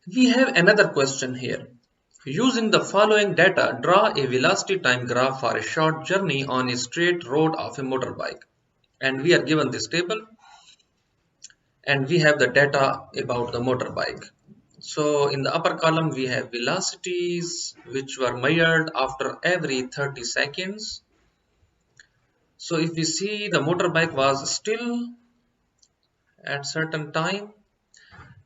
We have another question here. Using the following data, draw a velocity time graph for a short journey on a straight road of a motorbike. And we are given this table and we have the data about the motorbike. So in the upper column we have velocities which were measured after every 30 seconds. So if we see, the motorbike was still at certain time,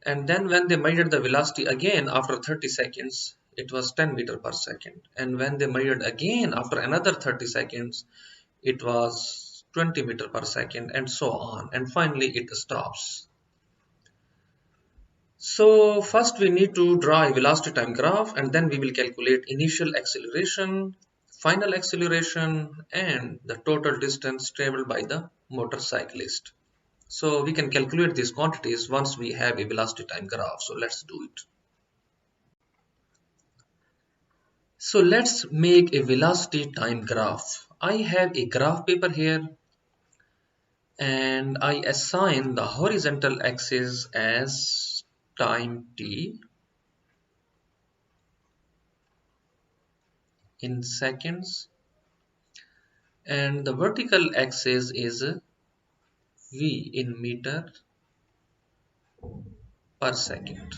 and then when they measured the velocity again after 30 seconds, it was 10 meter per second, and when they measured again after another 30 seconds, it was 20 meter per second, and so on, and finally it stops. So first we need to draw a velocity time graph, and then we will calculate initial acceleration, final acceleration, and the total distance traveled by the motorcyclist. So we can calculate these quantities once we have a velocity time graph. So let's do it. So let's make a velocity time graph. I have a graph paper here and I assign the horizontal axis as time t in seconds, and the vertical axis is v in meter per second.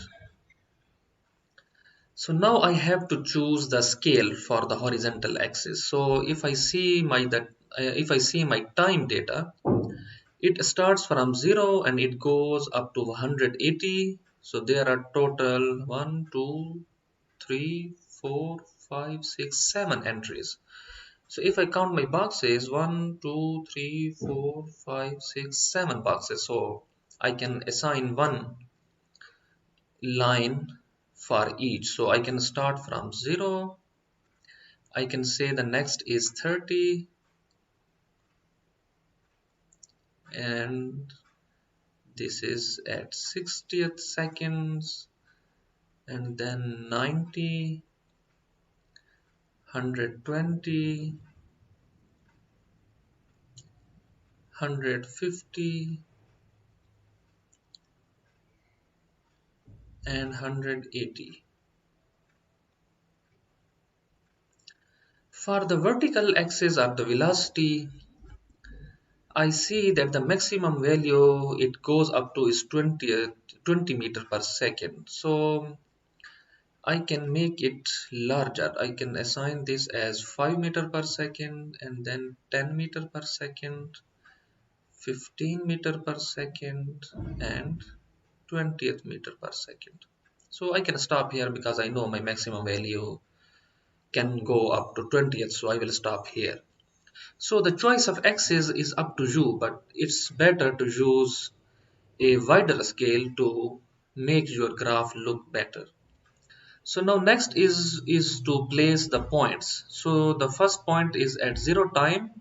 So now I have to choose the scale for the horizontal axis. So if I see my time data, it starts from 0 and it goes up to 180. So there are total 1, 2, 3, 4, 5, 6, 7 entries. So if I count my boxes, 1, 2, 3, 4, 5, 6, 7 boxes. So I can assign one line for each. So I can start from 0. I can say the next is 30, and this is at 60th seconds, and then 90, 120, 150, and 180. For the vertical axis of the velocity, I see that the maximum value it goes up to is 20 meter per second. So I can make it larger. I can assign this as 5 meter per second, and then 10 meter per second, 15 meter per second, and 20th meter per second. So I can stop here because I know my maximum value can go up to 20th, so I will stop here. So the choice of axis is up to you, but it's better to use a wider scale to make your graph look better. So now next is to place the points. So the first point is at 0 time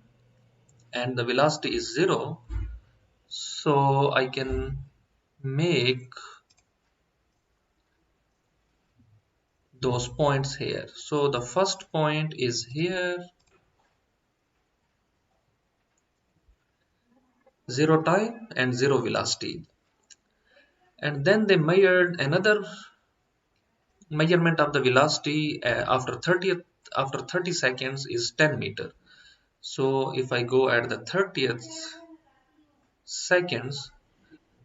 and the velocity is 0. So I can make those points here. So the first point is here, 0 time and 0 velocity, and then they measured another measurement of the velocity after 30 seconds is 10 meter. So if I go at the 30th seconds,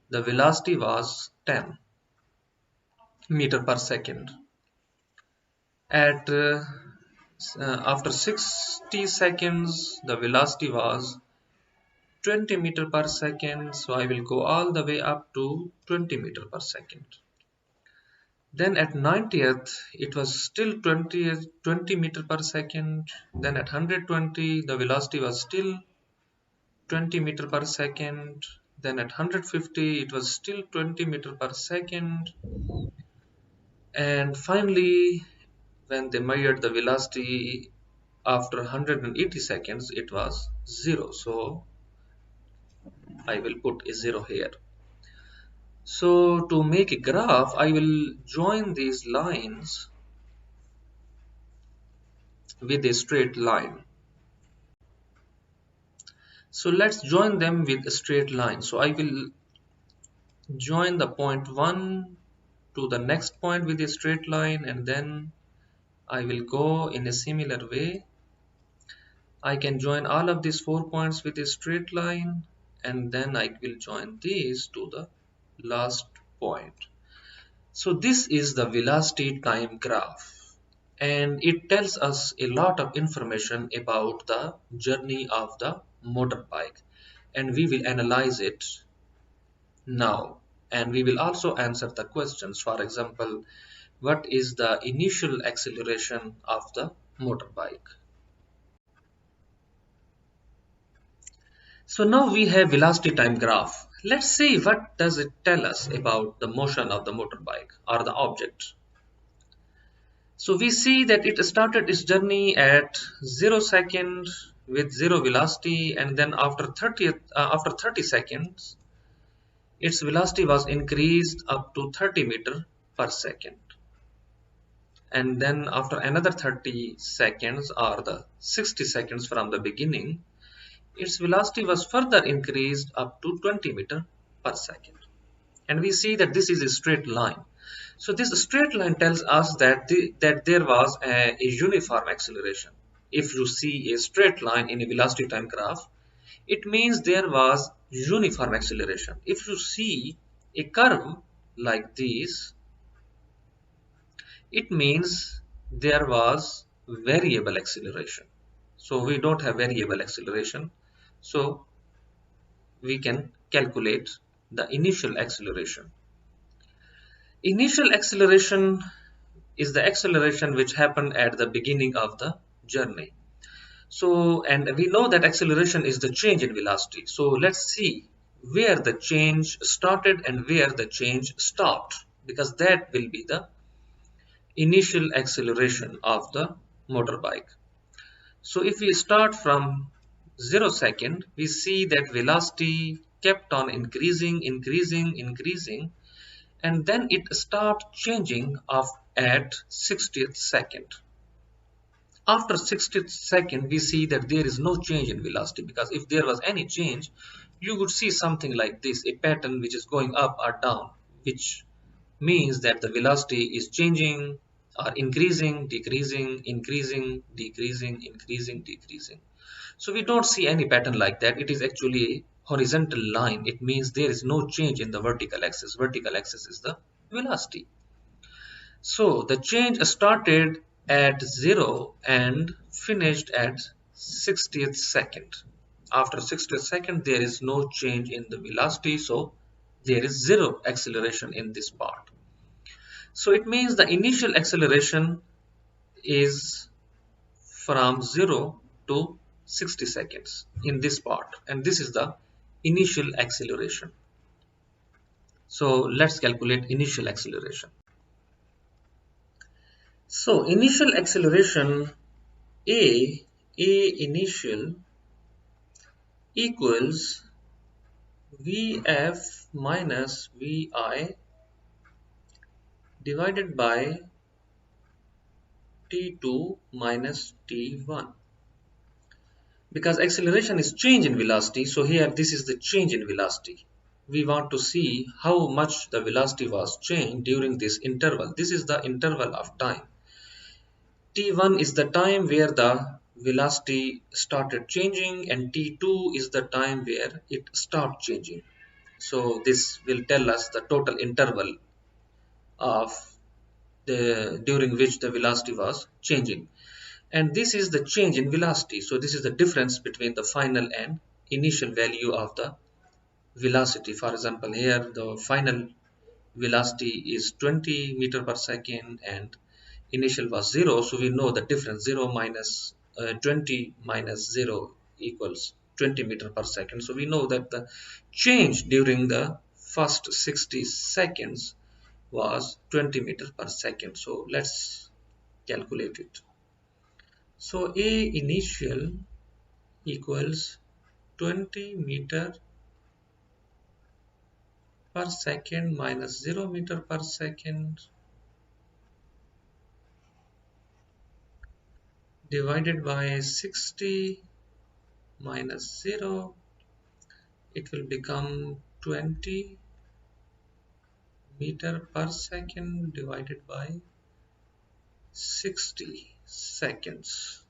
the velocity was 10 meter per second. At after 60 seconds, the velocity was 20 meter per second. So I will go all the way up to 20 meter per second. Then at 90th, it was still 20 meter per second. Then at 120, the velocity was still 20 meter per second. Then at 150, it was still 20 meter per second. And finally, when they measured the velocity after 180 seconds, it was 0. So I will put a 0 here. So to make a graph, I will join these lines with a straight line. So let's join them with a straight line. So I will join the point 1, to the next point with a straight line, and then I will go in a similar way. I can join all of these 4 points with a straight line, and then I will join these to the last point. So this is the velocity time graph, and it tells us a lot of information about the journey of the motorbike, and we will analyze it now, and we will also answer the questions. For example, what is the initial acceleration of the motorbike? So now we have velocity time graph. Let's see what does it tell us about the motion of the motorbike or the object. So we see that it started its journey at 0 seconds with 0 velocity, and then after 30 seconds its velocity was increased up to 30 meter per second. And then after another 30 seconds or the 60 seconds from the beginning, its velocity was further increased up to 20 meter per second. And we see that this is a straight line. So this straight line tells us that there was a uniform acceleration. If you see a straight line in a velocity time graph, it means there was uniform acceleration. If you see a curve like this, it means there was variable acceleration. So we don't have variable acceleration, so we can calculate the initial acceleration. Initial acceleration is the acceleration which happened at the beginning of the journey. So, and we know that acceleration is the change in velocity. So let's see where the change started and where the change stopped, because that will be the initial acceleration of the motorbike. So if we start from 0 second, we see that velocity kept on increasing, and then it started changing at 60th second. After 60th second, we see that there is no change in velocity, because if there was any change, you would see something like this, a pattern which is going up or down, which means that the velocity is changing or increasing, decreasing, increasing, decreasing, increasing, decreasing. So we don't see any pattern like that. It is actually a horizontal line. It means there is no change in the vertical axis. Vertical axis is the velocity. So the change started at 0 and finished at 60th second. After 60th second, there is no change in the velocity, so there is 0 acceleration in this part. So it means the initial acceleration is from 0 to 60 seconds in this part, and this is the initial acceleration. So let's calculate initial acceleration. So initial acceleration A initial equals Vf minus Vi divided by T2 minus T1. Because acceleration is change in velocity, so here this is the change in velocity. We want to see how much the velocity was changed during this interval. This is the interval of time. T1 is the time where the velocity started changing, and T2 is the time where it stopped changing. So this will tell us the total interval of during which the velocity was changing. And this is the change in velocity. So this is the difference between the final and initial value of the velocity. For example, here the final velocity is 20 meter per second and initial was 0, so we know the difference. 0 minus 20 minus 0 equals 20 meter per second. So we know that the change during the first 60 seconds was 20 meter per second. So let's calculate it. So A initial equals 20 meter per second minus 0 meter per second divided by 60 minus 0, it will become 20 meter per second divided by 60 seconds.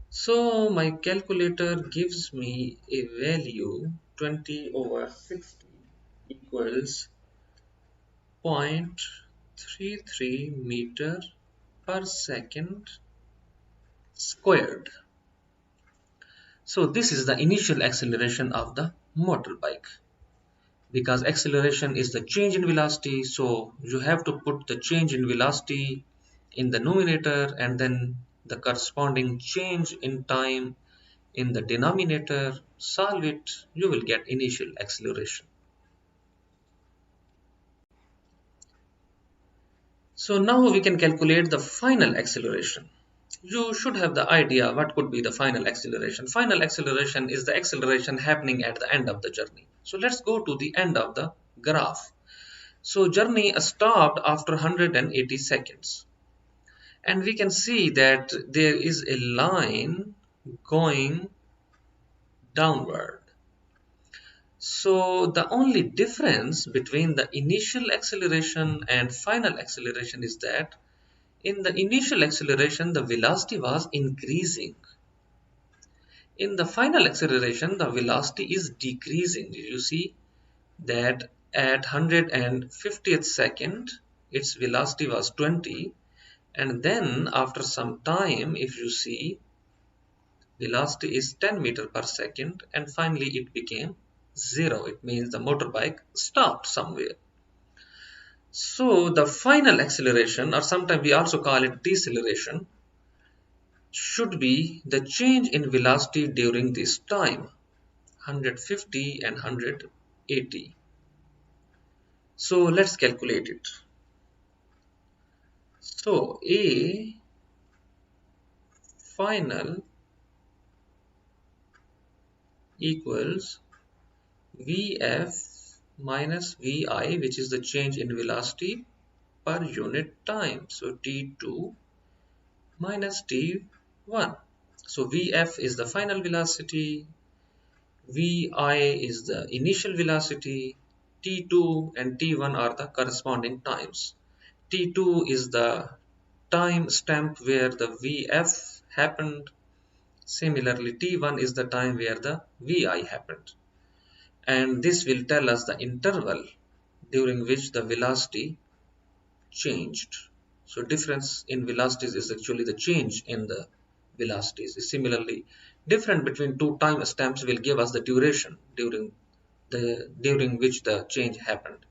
So my calculator gives me a value 20 over 60 equals 0.33 meter per second squared. So this is the initial acceleration of the motorbike. Because acceleration is the change in velocity, so you have to put the change in velocity in the numerator and then the corresponding change in time in the denominator. Solve it, you will get initial acceleration. So now we can calculate the final acceleration. You should have the idea what could be the final acceleration. Final acceleration is the acceleration happening at the end of the journey. So let's go to the end of the graph. So journey stopped after 180 seconds. And we can see that there is a line going downward. So the only difference between the initial acceleration and final acceleration is that in the initial acceleration, the velocity was increasing. In the final acceleration, the velocity is decreasing. You see that at 150th second, its velocity was 20. And then after some time, if you see, velocity is 10 meter per second, and finally it became 0. It means the motorbike stopped somewhere. So the final acceleration, or sometimes we also call it deceleration, should be the change in velocity during this time, 150 and 180. So let's calculate it. So A final equals Vf minus Vi, which is the change in velocity per unit time. So T2 minus T1. So Vf is the final velocity, Vi is the initial velocity, T2 and T1 are the corresponding times. T2 is the time stamp where the Vf happened. Similarly, T1 is the time where the Vi happened. And this will tell us the interval during which the velocity changed. So difference in velocities is actually the change in the velocities. Similarly, difference between two time stamps will give us the duration during which the change happened.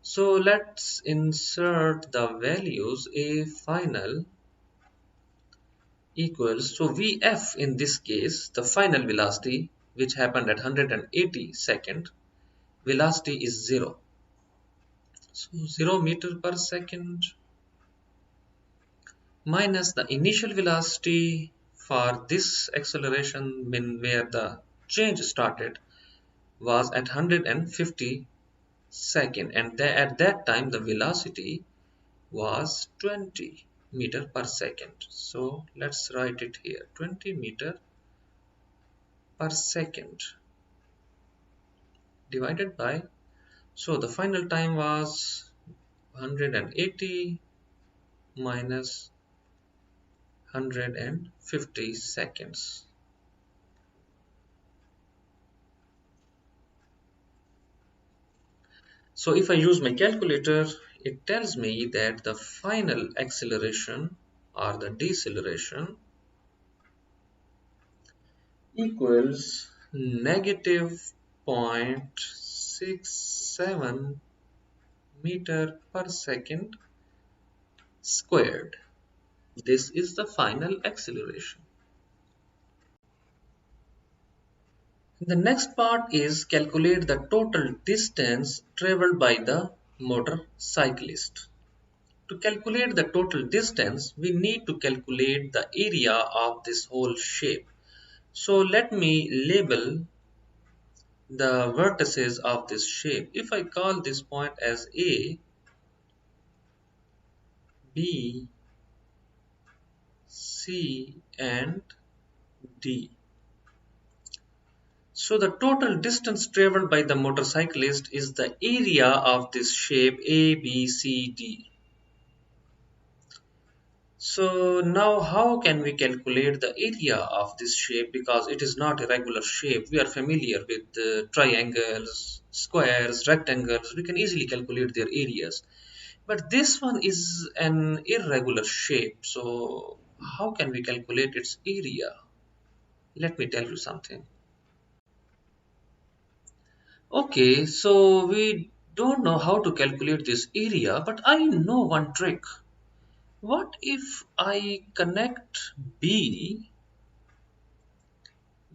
So let's insert the values. A final equals, so Vf in this case, the final velocity which happened at 180 second, velocity is 0. So 0 meter per second minus the initial velocity for this acceleration where the change started was at 150 second, and at that time the velocity was 20 meter per second. So let's write it here, 20 meter per second divided by, so the final time was 180 minus 150 seconds. So if I use my calculator, it tells me that the final acceleration or the deceleration equals negative 0.67 meter per second squared. This is the final acceleration. The next part is calculate the total distance traveled by the motorcyclist. To calculate the total distance, we need to calculate the area of this whole shape. So let me label the vertices of this shape. If I call this point as A, B, C and D. So the total distance traveled by the motorcyclist is the area of this shape A, B, C, D. So now how can we calculate the area of this shape, because it is not a regular shape. We are familiar with triangles, squares, rectangles. We can easily calculate their areas. But this one is an irregular shape. So how can we calculate its area? Let me tell you something. Okay, so we don't know how to calculate this area, but I know one trick. What if I connect B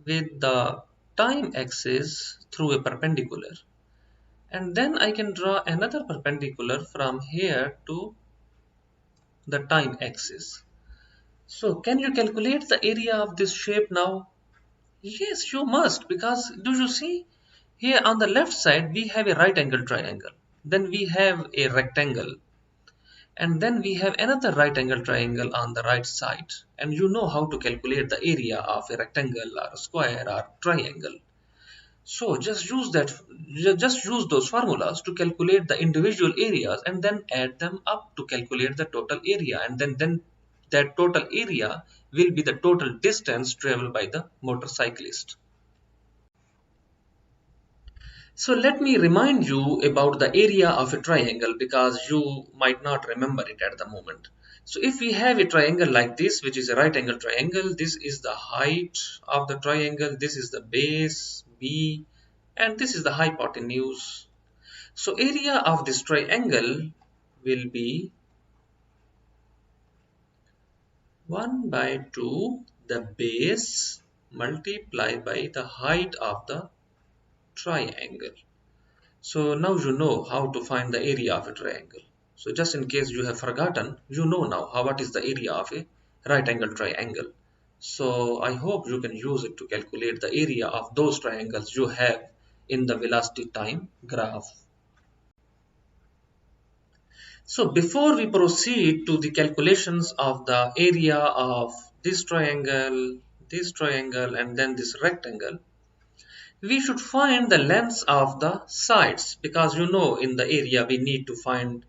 with the time axis through a perpendicular, and then I can draw another perpendicular from here to the time axis? So can you calculate the area of this shape now? Yes, you must, because do you see here on the left side we have a right angle triangle, then we have a rectangle, and then we have another right angle triangle on the right side, and you know how to calculate the area of a rectangle or a square or triangle. So just use those formulas to calculate the individual areas and then add them up to calculate the total area, and then that total area will be the total distance traveled by the motorcyclist. So let me remind you about the area of a triangle, because you might not remember it at the moment. So if we have a triangle like this, which is a right angle triangle, this is the height of the triangle, this is the base B, and this is the hypotenuse. So area of this triangle will be 1 by 2 the base multiplied by the height of the triangle. So now you know how to find the area of a triangle. So just in case you have forgotten, you know now what is the area of a right angle triangle. So I hope you can use it to calculate the area of those triangles you have in the velocity time graph. So before we proceed to the calculations of the area of this triangle, and then this rectangle, we should find the lengths of the sides, because you know in the area we need to find,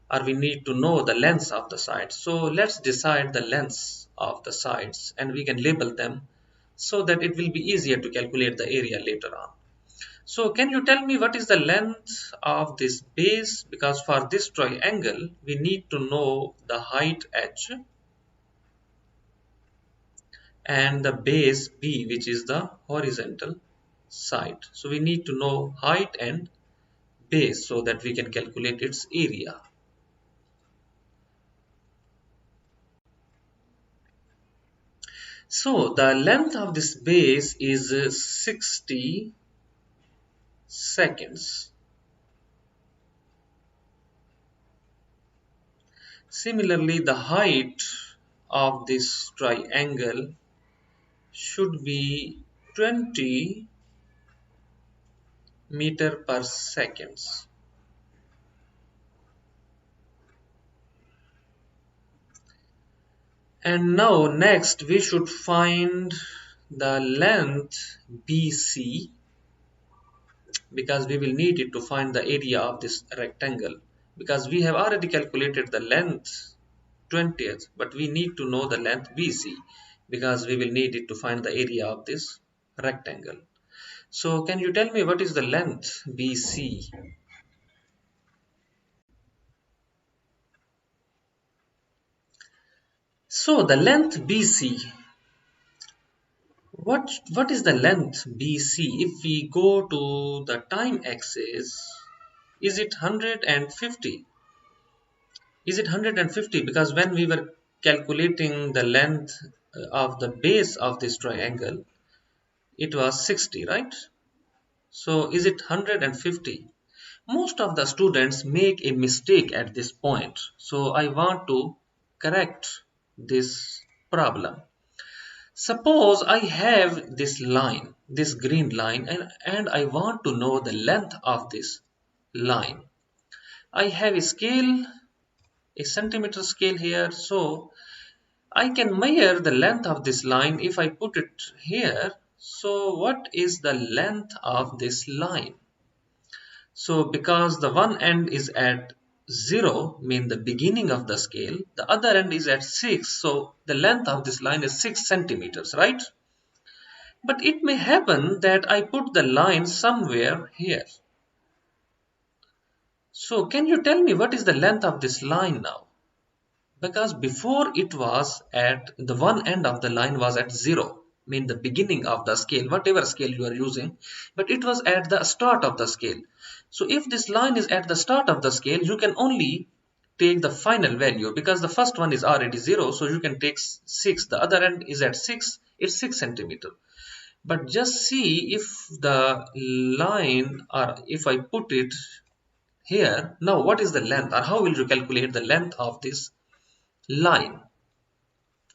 or we need to know the lengths of the sides. So let's decide the lengths of the sides and we can label them so that it will be easier to calculate the area later on. So can you tell me what is the length of this base, because for this triangle we need to know the height h and the base b, which is the horizontal side. So we need to know height and base so that we can calculate its area. So the length of this base is 60 seconds. Similarly, the height of this triangle should be 20 meter per seconds. And now next we should find the length BC, because we will need it to find the area of this rectangle, because we have already calculated the length 20th, but we need to know the length BC because we will need it to find the area of this rectangle. So can you tell me what is the length BC? So the length BC, what is the length BC? If we go to the time axis, is it 150? Is it 150? Because when we were calculating the length of the base of this triangle, it was 60, right? So is it 150? Most of the students make a mistake at this point. So I want to correct this problem. Suppose I have this line, this green line, and I want to know the length of this line. I have a scale, a centimeter scale here, so I can measure the length of this line if I put it here. So what is the length of this line? So because the one end is at 0, mean the beginning of the scale, the other end is at 6, so the length of this line is 6 centimeters, right? But it may happen that I put the line somewhere here. So can you tell me what is the length of this line now? Because before it was at the one end of the line was at 0, mean the beginning of the scale, whatever scale you are using, but it was at the start of the scale. So if this line is at the start of the scale, you can only take the final value, because the first one is already 0, so you can take 6, the other end is at 6, it's 6 centimeter. But just see if the line, or if I put it here, now what is the length, or how will you calculate the length of this line?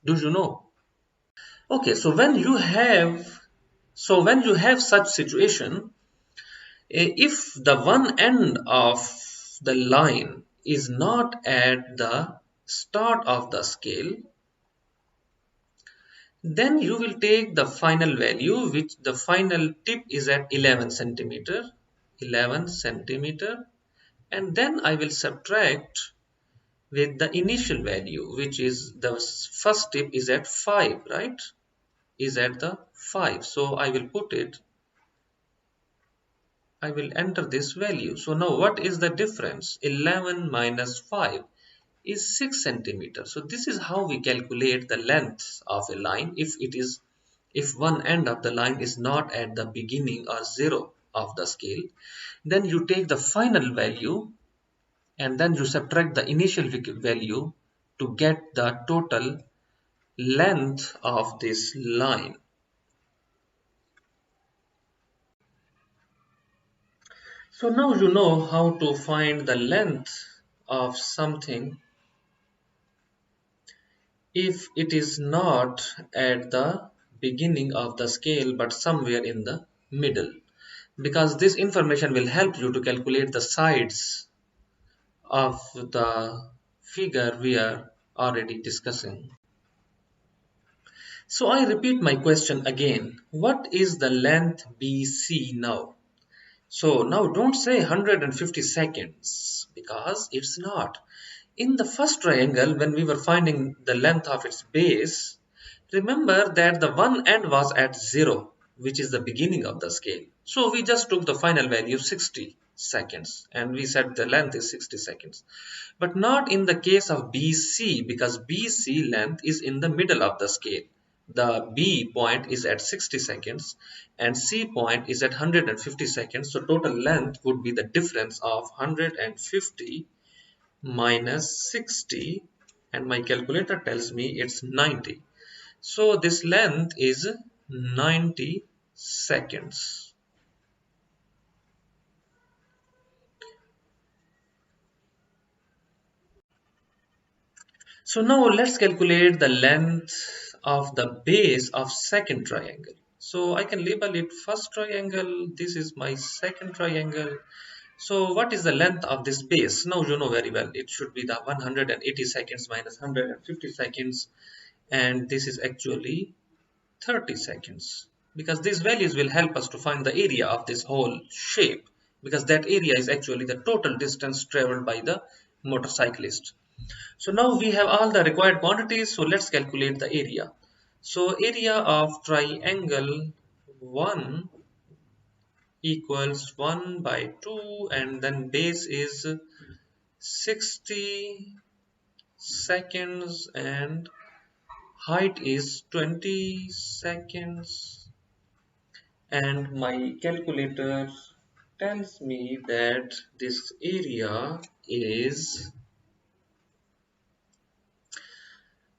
Do you know? Okay, so when you have such situation, if the one end of the line is not at the start of the scale, then you will take the final value, which the final tip is at 11 centimeter, 11 centimeter, and then I will subtract with the initial value, which is the first tip is at 5, right? Is at the 5. So I will put it, I will enter this value. So now what is the difference? 11 minus 5 is 6 centimeters. So this is how we calculate the length of a line if one end of the line is not at the beginning or 0 of the scale. Then you take the final value and then you subtract the initial value to get the total length of this line. So now you know how to find the length of something if it is not at the beginning of the scale but somewhere in the middle, because this information will help you to calculate the sides of the figure we are already discussing. So I repeat my question again. What is the length BC now? So now don't say 150 seconds, because it's not. In the first triangle, when we were finding the length of its base, remember that the one end was at 0, which is the beginning of the scale. So we just took the final value 60 seconds and we said the length is 60 seconds. But not in the case of BC, because BC length is in the middle of the scale. The B point is at 60 seconds and C point is at 150 seconds. So total length would be the difference of 150 minus 60, and my calculator tells me it's 90. So this length is 90 seconds. So now let's calculate the length of the base of second triangle. So I can label it first triangle, this is my second triangle. So what is the length of this base? Now you know very well, it should be the 180 seconds minus 150 seconds, and this is actually 30 seconds, because these values will help us to find the area of this whole shape, because that area is actually the total distance traveled by the motorcyclist. So now we have all the required quantities, so let's calculate the area. So area of triangle 1 equals 1 by 2, and then base is 60 seconds and height is 20 seconds, and my calculator tells me that this area is,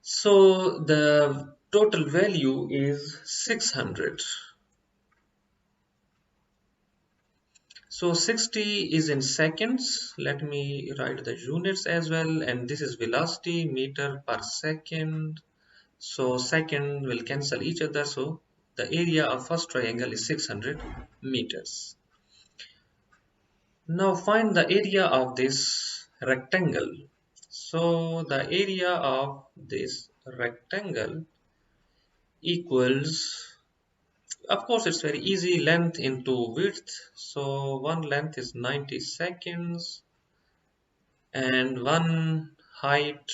so the total value is 600. So 60 is in seconds. Let me write the units as well, and this is velocity, meter per second. So second will cancel each other, so the area of first triangle is 600 meters. Now find the area of this rectangle. So the area of this rectangle equals, Of course, it's very easy, length into width. So one length is 90 seconds and one height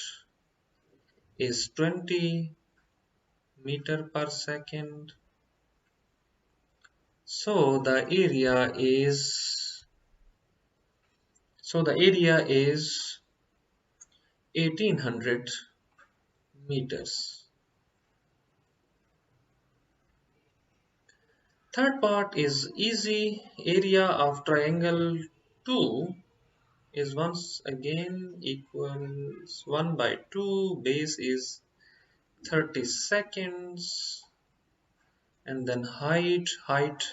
is 20 meter per second. So the area is 1800 meters. Third part is easy. Area of triangle 2 is once again equals 1 by 2. Base is 30 seconds. And then height,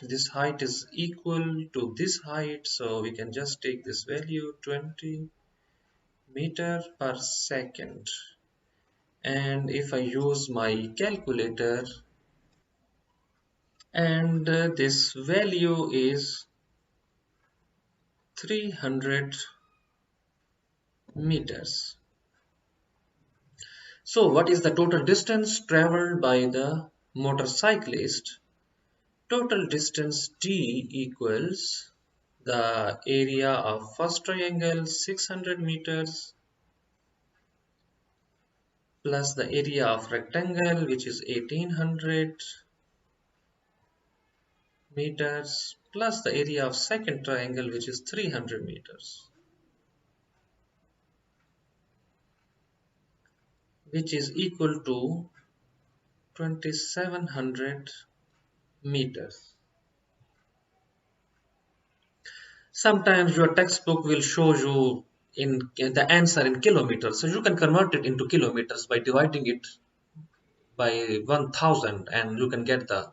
this height is equal to this height. So we can just take this value 20 meter per second. And if I use my calculator, and this value is 300 meters. So what is the total distance traveled by the motorcyclist? Total distance D equals the area of first triangle 600 meters plus the area of rectangle, which is 1800 meters, plus the area of second triangle, which is 300 meters, which is equal to 2700 meters. Sometimes your textbook will show you in the answer in kilometers, so you can convert it into kilometers by dividing it by 1000 and you can get the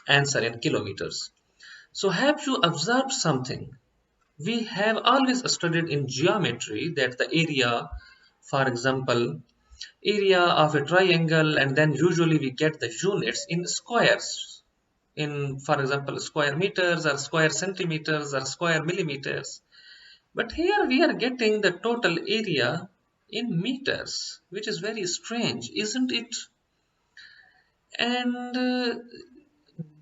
answer in kilometers. So have you observed something? We have always studied in geometry that the area, for example, area of a triangle, and then usually we get the units in squares, in, for example, square meters or square centimeters or square millimeters. But here we are getting the total area in meters, which is very strange, isn't it? And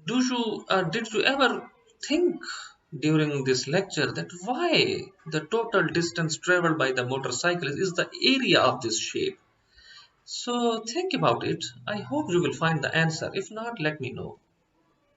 did you ever think during this lecture that why the total distance traveled by the motorcyclist is the area of this shape? So think about it. I hope you will find the answer. If not, let me know.